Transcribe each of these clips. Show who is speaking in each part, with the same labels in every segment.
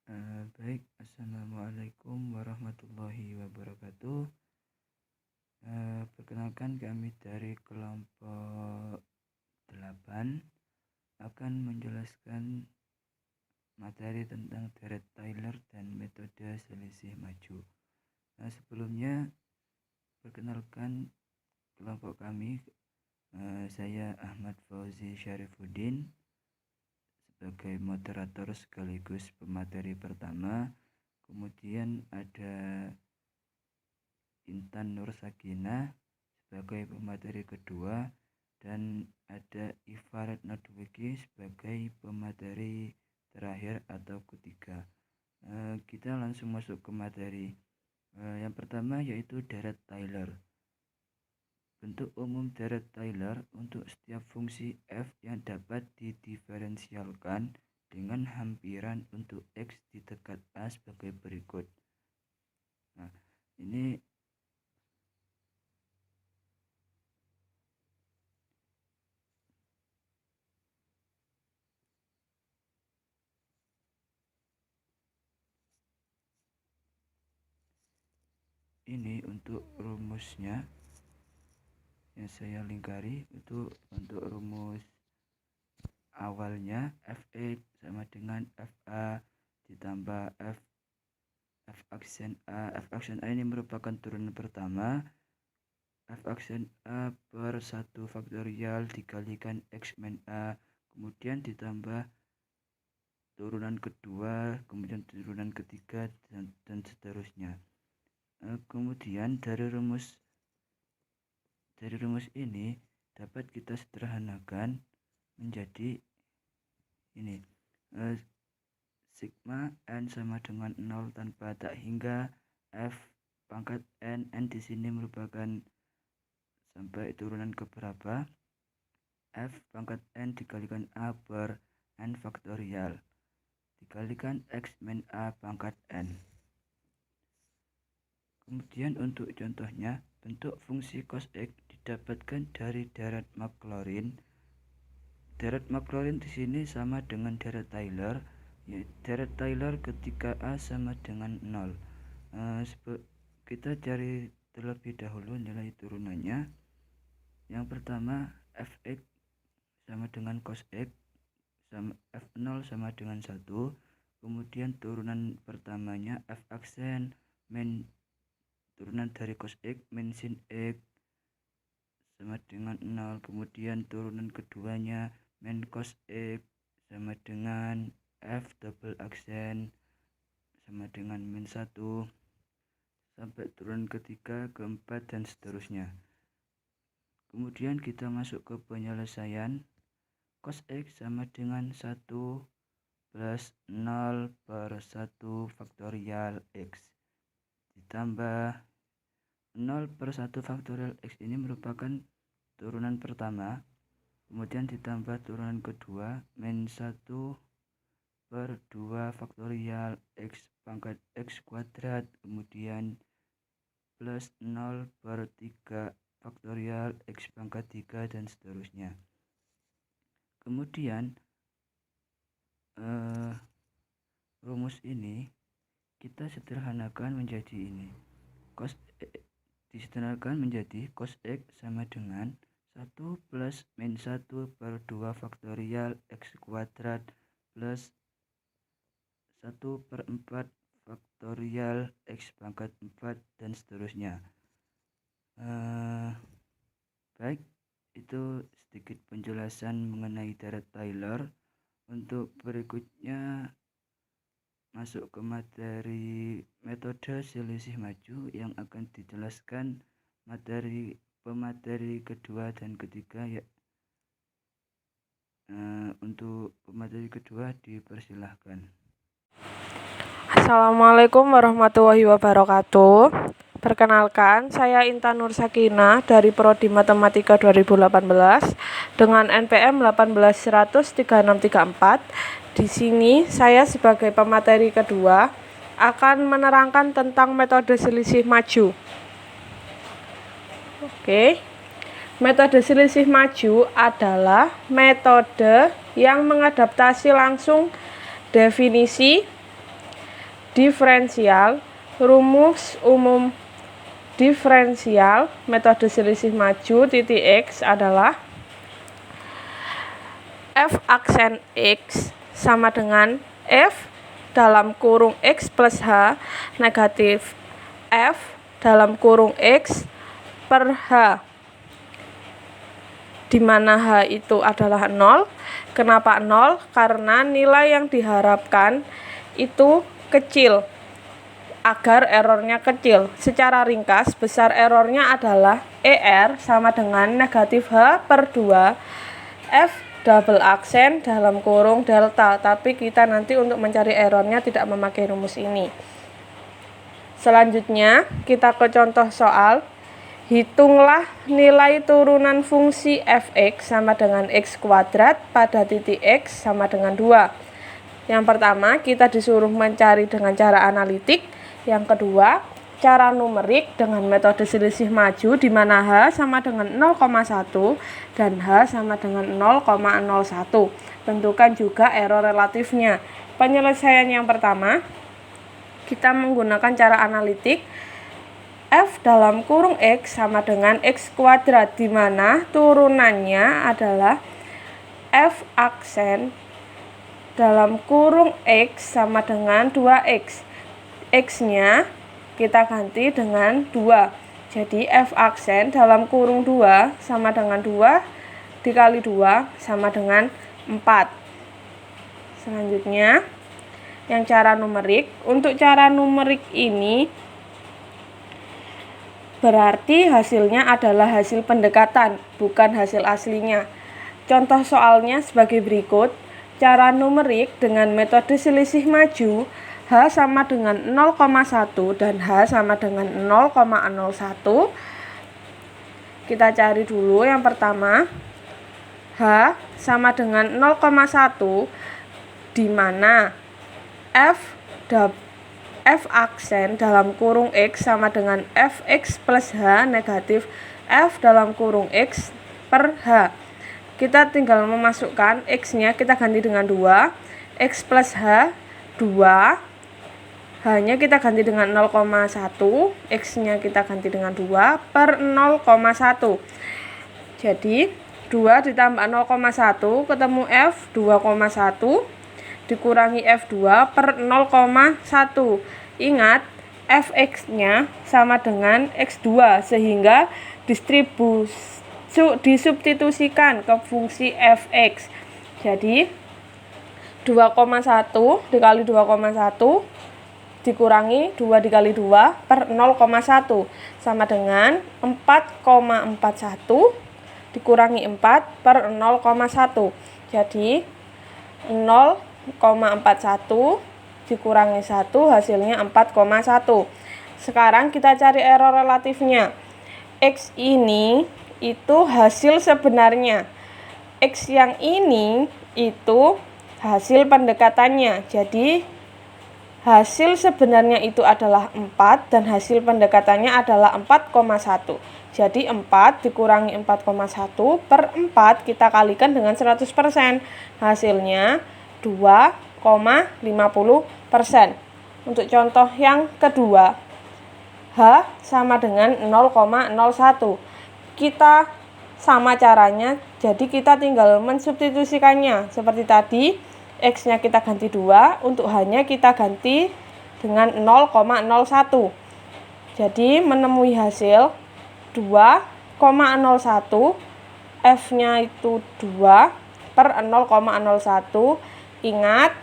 Speaker 1: Baik, Assalamualaikum warahmatullahi wabarakatuh. Perkenalkan kami dari kelompok 8 akan menjelaskan materi tentang deret Taylor dan metode selisih maju. Sebelumnya perkenalkan kelompok kami, saya Ahmad Fauzi Syarifuddin sebagai moderator sekaligus pemateri pertama. Kemudian ada Intan Nur Sakinah sebagai pemateri kedua, dan ada Iva Retnodwiki sebagai pemateri terakhir atau ketiga. Kita langsung masuk ke materi. Yang pertama yaitu deret Taylor. Bentuk umum deret Taylor untuk setiap fungsi f yang dapat didiferensialkan dengan hampiran untuk x di dekat a sebagai berikut. Nah, ini untuk rumusnya yang saya lingkari. Itu untuk rumus awalnya Fx sama dengan Fa ditambah F aksen A. F aksen A ini merupakan turunan pertama. F aksen A per 1 faktorial dikalikan X min A, kemudian ditambah turunan kedua, kemudian turunan ketiga, dan seterusnya. Kemudian dari rumus ini dapat kita sederhanakan menjadi ini. Sigma n sama dengan 0 tanpa tak hingga f pangkat n. N di sini merupakan sampai turunan keberapa? F pangkat n dikalikan a per n faktorial dikalikan x min a pangkat n. Kemudian untuk contohnya, bentuk fungsi cos x didapatkan dari deret Maclaurin. Deret Maclaurin di sini sama dengan deret Taylor. Deret Taylor ketika a sama dengan 0. Kita cari terlebih dahulu nilai turunannya. Yang pertama, fx sama dengan cos x, sama f0 sama dengan 1. Kemudian turunan pertamanya f aksen min turunan dari cos x min sin x sama dengan 0. Kemudian turunan keduanya min cos x sama dengan f double aksen sama dengan min 1, sampai turunan ketiga, keempat, dan seterusnya. Kemudian kita masuk ke penyelesaian. Cos x sama dengan 1 plus 0 per 1 faktorial x ditambah 0 per 1 faktorial x ini merupakan turunan pertama, kemudian ditambah turunan kedua min 1 per 2 faktorial x pangkat x kuadrat, kemudian plus 0 per 3 faktorial x pangkat 3, dan seterusnya. Kemudian rumus ini kita sederhanakan menjadi ini. Disederhanakan menjadi cos x sama dengan 1 plus min 1 per 2 faktorial x kuadrat plus 1 per 4 faktorial x pangkat 4, dan seterusnya. Baik, itu sedikit penjelasan mengenai deret Taylor. Untuk berikutnya masuk ke materi metode selisih maju yang akan dijelaskan pemateri kedua dan ketiga ya. Untuk pemateri kedua dipersilahkan.
Speaker 2: Assalamualaikum warahmatullahi wabarakatuh. Perkenalkan, saya Intan Nur Sakinah dari Prodi Matematika 2018 dengan NPM 181003634. Di sini saya sebagai pemateri kedua akan menerangkan tentang metode selisih maju. Metode selisih maju adalah metode yang mengadaptasi langsung definisi diferensial. Rumus umum diferensial metode selisih maju titik X adalah f aksen X sama dengan f dalam kurung X plus H negatif f dalam kurung X per H, di mana H itu adalah 0. Kenapa 0? Karena nilai yang diharapkan itu kecil, agar errornya kecil. Secara ringkas, besar errornya adalah ER sama dengan negatif H per 2 F double aksen dalam kurung delta. Tapi kita nanti untuk mencari errornya tidak memakai rumus ini. Selanjutnya kita ke contoh soal. Hitunglah nilai turunan fungsi fx sama dengan x kuadrat pada titik x sama dengan 2. Yang pertama kita disuruh mencari dengan cara analitik. Yang kedua cara numerik dengan metode selisih maju, di mana H sama dengan 0,1 dan H sama dengan 0,01. Tentukan juga error relatifnya. Penyelesaian yang pertama kita menggunakan cara analitik. F dalam kurung X sama dengan X kuadrat, di mana turunannya adalah F aksen dalam kurung X sama dengan 2X. X-nya kita ganti dengan 2. Jadi F aksen dalam kurung 2 sama dengan 2 dikali 2 sama dengan 4. Selanjutnya yang cara numerik. Untuk cara numerik ini berarti hasilnya adalah hasil pendekatan, bukan hasil aslinya. Contoh soalnya sebagai berikut. Cara numerik dengan metode selisih maju, H sama dengan 0,1 dan H sama dengan 0,01. Kita cari dulu yang pertama. H sama dengan 0,1, di mana F aksen dalam kurung X sama dengan Fx plus H negatif F dalam kurung X per H. Kita tinggal memasukkan X-nya, kita ganti dengan 2. X plus H 2. H-nya kita ganti dengan 0,1. X-nya kita ganti dengan 2 per 0,1. Jadi 2 ditambah 0,1 ketemu F 2,1 dikurangi F2 per 0,1. Ingat, Fx-nya sama dengan X2, sehingga disubstitusikan ke fungsi Fx. Jadi 2,1 dikali 2,1 dikurangi 2 dikali 2 per 0,1 sama dengan 4,41 dikurangi 4 per 0,1. Jadi 0,41 dikurangi 1 hasilnya 4,1. Sekarang kita cari error relatifnya. X ini itu hasil sebenarnya. X yang ini itu hasil pendekatannya. Jadi hasil sebenarnya itu adalah 4 dan hasil pendekatannya adalah 4,1. Jadi 4 dikurangi 4,1 per 4 kita kalikan dengan 100%. Hasilnya 2,50%. Untuk contoh yang kedua, H sama dengan 0,01. Kita sama caranya, jadi kita tinggal mensubstitusikannya. Seperti tadi, X-nya kita ganti 2, untuk H-nya kita ganti dengan 0,01. Jadi menemui hasil 2,01, F-nya itu 2 per 0,01. Ingat,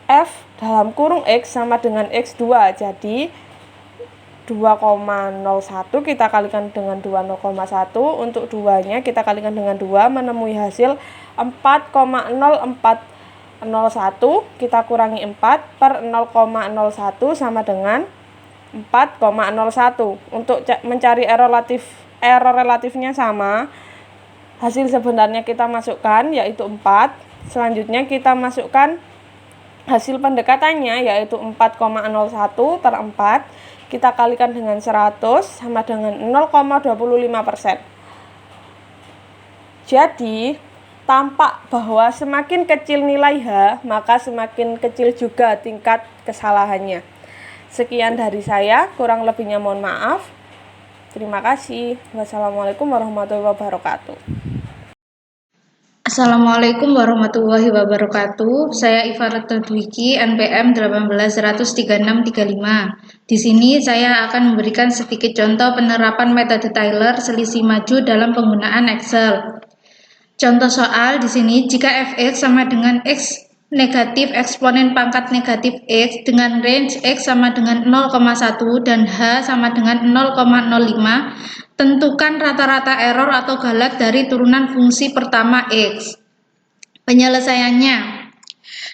Speaker 2: F dalam kurung X sama dengan X2, jadi 2,01 kita kalikan dengan 2,01. Untuk 2-nya kita kalikan dengan 2, menemui hasil 4,0401. Kita kurangi 4 per 0,01 sama dengan 4,01. Untuk mencari error relatifnya sama, hasil sebenarnya kita masukkan yaitu 4. Selanjutnya kita masukkan hasil pendekatannya yaitu 4,01 per 4. Kita kalikan dengan 100 sama dengan 0,25%. Jadi tampak bahwa semakin kecil nilai H, maka semakin kecil juga tingkat kesalahannya. Sekian dari saya, kurang lebihnya mohon maaf. Terima kasih. Wassalamualaikum warahmatullahi wabarakatuh.
Speaker 3: Assalamualaikum warahmatullahi wabarakatuh. Saya Ifarat Dwiki, NPM 1813635. Di sini saya akan memberikan sedikit contoh penerapan metode Taylor selisih maju dalam penggunaan Excel. Contoh soal di sini, jika fx sama dengan x negatif eksponen pangkat negatif x dengan range x sama dengan 0,1 dan h sama dengan 0,05, tentukan rata-rata error atau galat dari turunan fungsi pertama x. Penyelesaiannya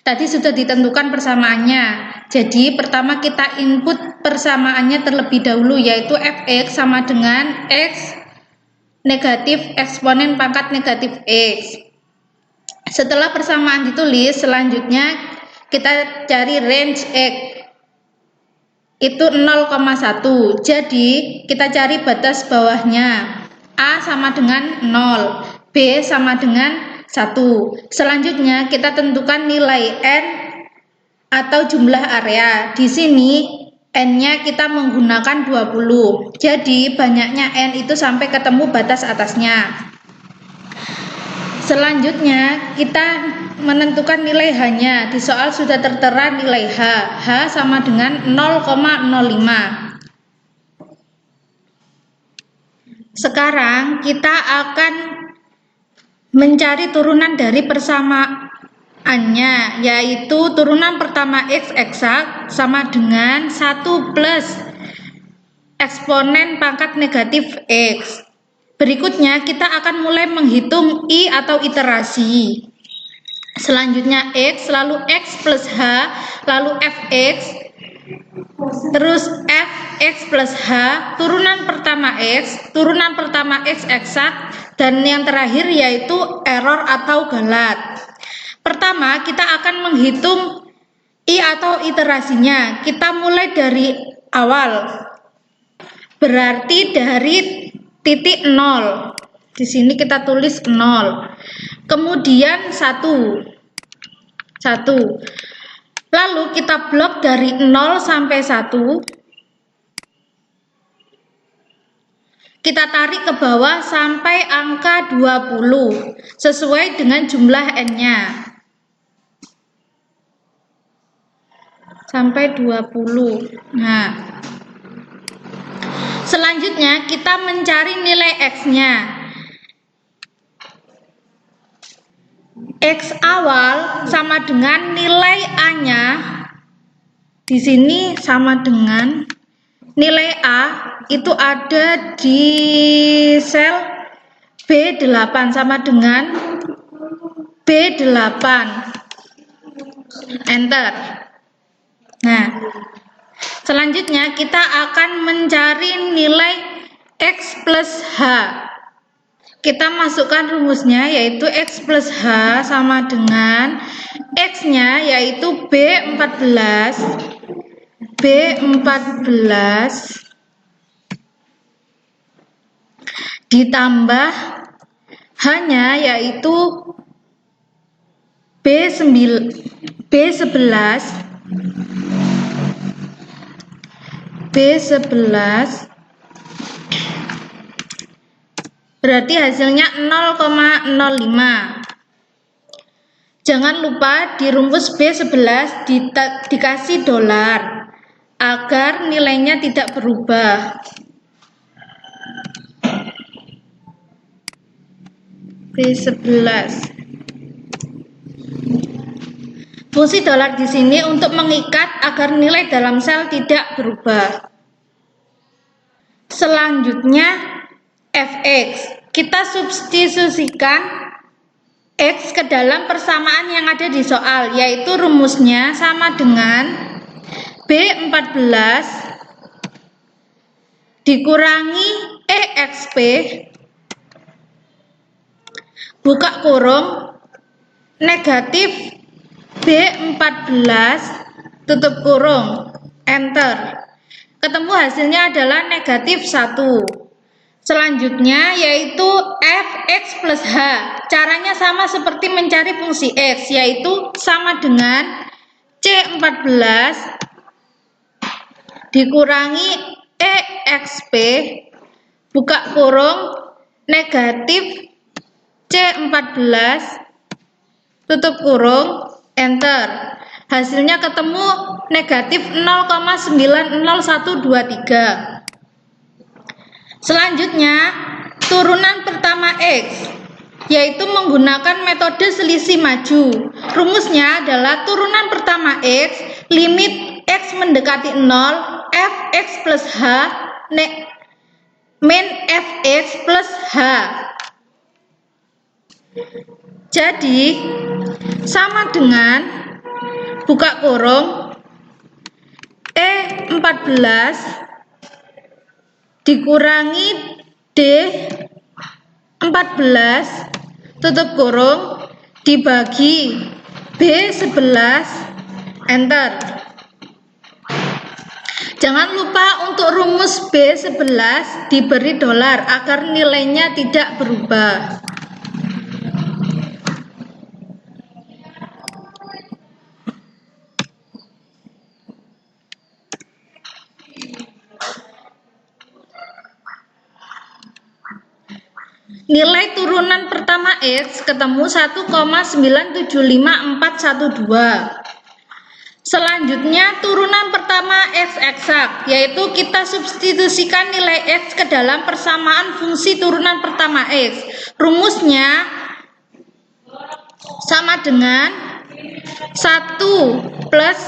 Speaker 3: tadi sudah ditentukan persamaannya. Jadi pertama kita input persamaannya terlebih dahulu, yaitu fx sama dengan x negatif eksponen pangkat negatif x. Setelah persamaan ditulis, selanjutnya kita cari range x itu 0,1. Jadi kita cari batas bawahnya. A sama dengan 0, B sama dengan 1. Selanjutnya kita tentukan nilai n atau jumlah area. Di sini n-nya kita menggunakan 20. Jadi banyaknya n itu sampai ketemu batas atasnya. Selanjutnya kita menentukan nilai h-nya. Di soal sudah tertera nilai h. H sama dengan 0,05. Sekarang kita akan mencari turunan dari persamaannya, yaitu turunan pertama x eksak sama dengan 1 plus eksponen pangkat negatif x. Berikutnya kita akan mulai menghitung i atau iterasi. Selanjutnya x, lalu x plus h, lalu fx, terus fx plus h, turunan pertama x eksak, dan yang terakhir yaitu error atau galat. Pertama kita akan menghitung i atau iterasinya. Kita mulai dari awal, berarti dari titik 0. Di sini kita tulis 0. Kemudian 1. Lalu kita blok dari 0 sampai 1. Kita tarik ke bawah sampai angka 20 sesuai dengan jumlah n-nya. Sampai 20. Nah, selanjutnya kita mencari nilai x-nya. X awal sama dengan nilai A-nya. Di sini sama dengan nilai A itu ada di sel B8 sama dengan B8. Enter. Nah, selanjutnya kita akan mencari nilai x plus h. Kita masukkan rumusnya, yaitu x plus h sama dengan x-nya yaitu B14 ditambah h-nya yaitu B11 berarti hasilnya 0,05. Jangan lupa di rumus B11 dikasih dolar agar nilainya tidak berubah. B11. Fungsi dolar di sini untuk mengikat agar nilai dalam sel tidak berubah. Selanjutnya fx. Kita substitusikan x ke dalam persamaan yang ada di soal, yaitu rumusnya sama dengan B14 dikurangi exp buka kurung negatif B14 tutup kurung, enter. Ketemu hasilnya adalah negatif 1. Selanjutnya yaitu fx plus h. Caranya sama seperti mencari fungsi x, yaitu sama dengan C14 dikurangi EXP buka kurung negatif C14 tutup kurung enter. Hasilnya ketemu negatif 0,90123. Selanjutnya turunan pertama X, yaitu menggunakan metode selisih maju. Rumusnya adalah turunan pertama X, limit X mendekati 0, Fx plus H, min Fx plus H. Jadi sama dengan buka kurung E14 dikurangi D14 tutup kurung dibagi B11 enter. Jangan lupa untuk rumus B11 diberi dolar agar nilainya tidak berubah. Nilai turunan pertama X ketemu 1,975412. Selanjutnya turunan pertama X eksak, yaitu kita substitusikan nilai X ke dalam persamaan fungsi turunan pertama X. Rumusnya sama dengan 1 plus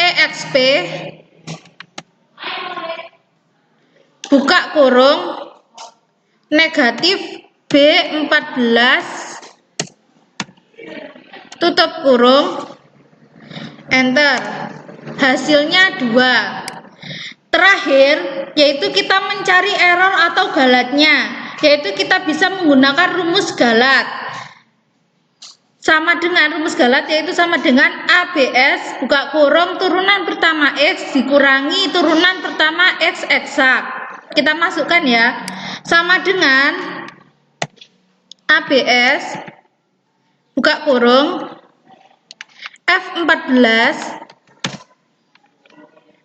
Speaker 3: EXP buka kurung negatif B14 tutup kurung enter. Hasilnya 2. Terakhir yaitu kita mencari error atau galatnya, yaitu kita bisa menggunakan rumus galat. Sama dengan rumus galat, yaitu sama dengan ABS buka kurung turunan pertama X dikurangi turunan pertama X eksak. Kita masukkan ya, sama dengan ABS buka kurung F14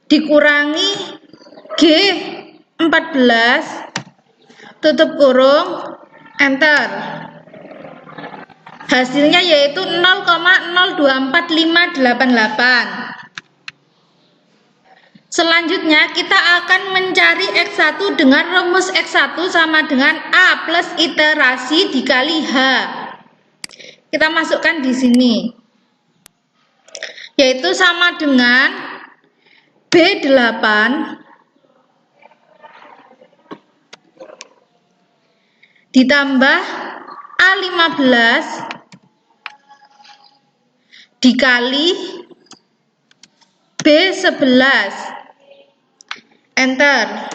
Speaker 3: dikurangi G14 tutup kurung enter. Hasilnya yaitu 0,024588. Selanjutnya kita akan mencari X1 dengan rumus X1 sama dengan A plus iterasi dikali H. Kita masukkan di sini, yaitu sama dengan B8 ditambah A15 dikali B11 enter.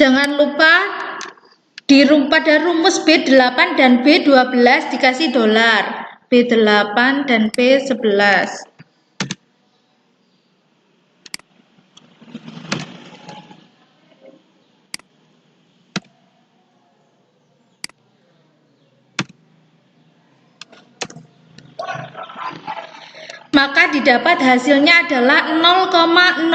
Speaker 3: Jangan lupa pada rumus B8 dan B12 dikasih dolar. B8 dan B11. Maka didapat hasilnya adalah 0,05.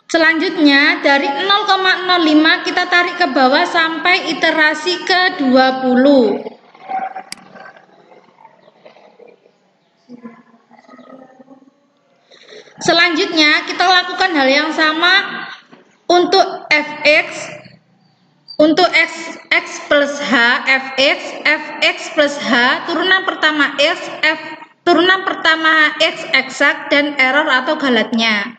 Speaker 3: Selanjutnya dari 0,05 kita tarik ke bawah sampai iterasi ke 20. Selanjutnya kita lakukan hal yang sama untuk Fx, untuk X plus H, Fx plus H, turunan pertama turunan pertama X eksak dan error atau galatnya.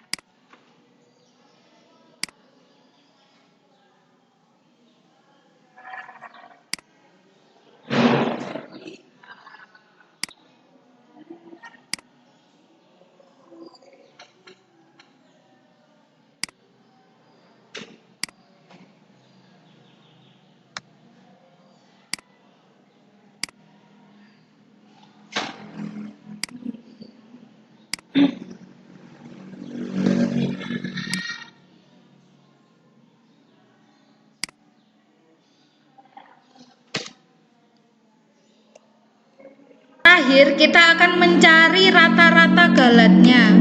Speaker 3: Terakhir kita akan mencari rata-rata galatnya.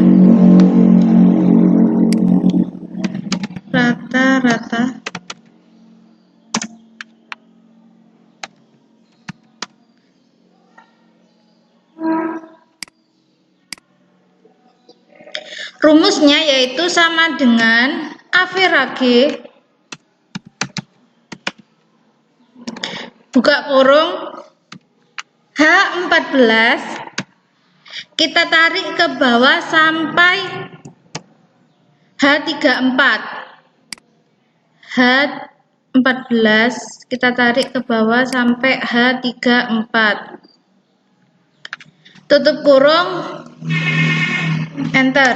Speaker 3: rata. Rumusnya yaitu sama dengan average buka kurung H14 kita tarik ke bawah sampai H34. H14 kita tarik ke bawah sampai H34. Tutup kurung, enter.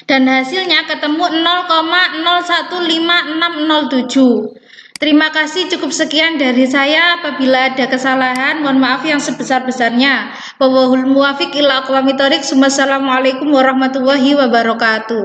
Speaker 3: Dan hasilnya ketemu 0,015607. Terima kasih, cukup sekian dari saya. Apabila ada kesalahan, mohon maaf yang sebesar-besarnya. Wallahul muwaffiq ila aqwamit thoriq. Wassalamualaikum warahmatullahi wabarakatuh.